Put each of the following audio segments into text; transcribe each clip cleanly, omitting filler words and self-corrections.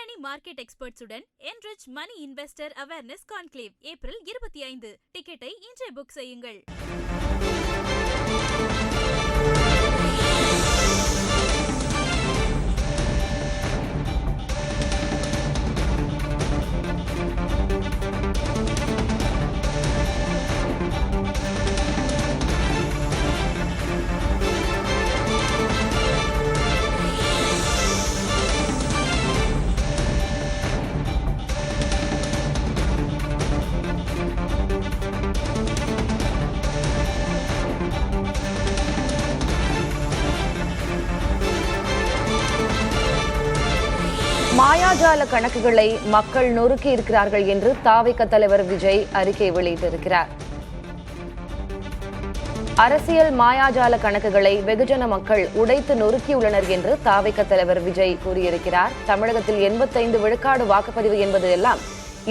முன்னணி market எக்ஸ்பர்ட்ஸுடன் enrich money investor awareness conclave April 25. டிக்கெட்டை இன்றே புக் செய்யுங்கள். மாயாஜால கணக்குகளை மக்கள் நொறுக்கி இருக்கிறார்கள் என்று தாவேக தலைவர் விஜய் அறிக்கை வெளியிட்டிருக்கிறார். அரசியல் மாயாஜால கணக்குகளை வெகுஜன மக்கள் உடைத்து நொறுக்கியுள்ளனர் என்று தாவேக தலைவர் விஜய் கூறியிருக்கிறார். தமிழகத்தில் 85 விழுக்காடு வாக்குப்பதிவு என்பது எல்லாம்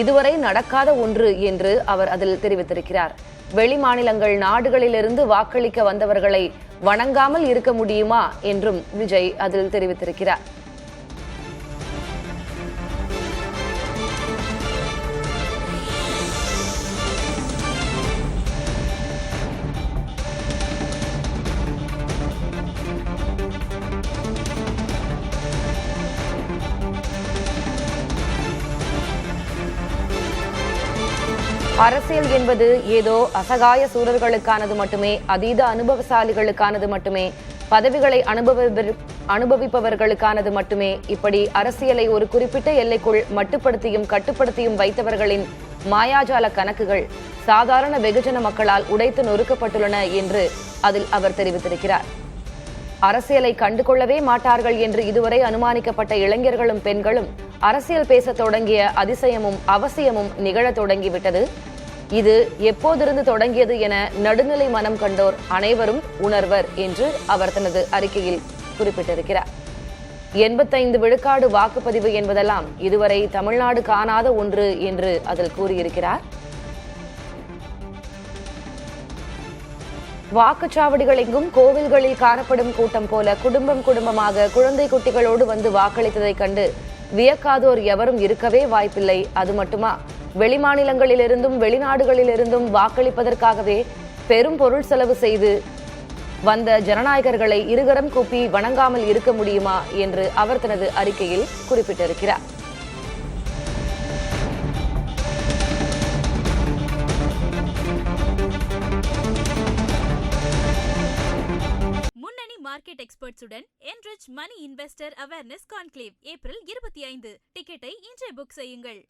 இதுவரை நடக்காத ஒன்று என்று அவர் அதில் தெரிவித்திருக்கிறார். வெளி மாநிலங்கள் நாடுகளிலிருந்து வாக்களிக்க வந்தவர்களை வணங்காமல் இருக்க முடியுமா என்றும் விஜய் அதில் தெரிவித்திருக்கிறார். அரசியல் என்பது ஏதோ அசகாய சூரர்களுக்கானது மட்டுமே, அதீத அனுபவசாலிகளுக்கானது மட்டுமே, பதவிகளை அனுபவிப்பவர்களுக்கானது மட்டுமே. இப்படி அரசியலை ஒரு குறிப்பிட்ட எல்லைக்குள் மட்டுப்படுத்தியும் கட்டுப்படுத்தியும் வைத்தவர்களின் மாயாஜால கணக்குகள் சாதாரண வெகுஜன மக்களால் உடைத்து நொறுக்கப்பட்டுள்ளன என்று அதில் அவர் தெரிவித்திருக்கிறார். அரசியலை கண்டுகொள்ளவே மாட்டார்கள் என்று இதுவரை அனுமானிக்கப்பட்ட இளைஞர்களும் பெண்களும் அரசியல் பேச தொடங்கிய அதிசயமும் அவசியமும் நிகழத் தொடங்கிவிட்டது. இது எப்போதிருந்து தொடங்கியது என நடுநிலை மனம் கண்டோர் அனைவரும் உணர்வர் என்று அவர் தனது அறிக்கையில் குறிப்பிட்டிருக்கிறார். 85 விழுக்காடு வாக்குப்பதிவு என்பதெல்லாம் இதுவரை தமிழ்நாடு காணாத ஒன்று என்று அதில் கூறியிருக்கிறார். வாக்குச்சாவடிகள் எங்கும் கோவில்களில் காணப்படும் கூட்டம் போல குடும்பம் குடும்பமாக குழந்தை குட்டிகளோடு வந்து வாக்களித்ததைக் கண்டு வியக்காதோர் எவரும் இருக்கவே வாய்ப்பில்லை. அது மட்டுமா, வெளிமாநிலங்களிலிருந்தும் வெளிநாடுகளிலிருந்தும் வாக்களிப்பதற்காகவே பெரும் பொருள் செலவு செய்து வந்த ஜனநாயகர்களை இருகரம் கூப்பி வணங்காமல் இருக்க முடியுமா என்று அவர் தனது அறிக்கையில் குறிப்பிட்டிருக்கிறார். Market எக்ஸ்பர்ட்ஸுடன் enrich money investor awareness conclave April 25. டிக்கெட்டை இன்றே புக் செய்யுங்கள்.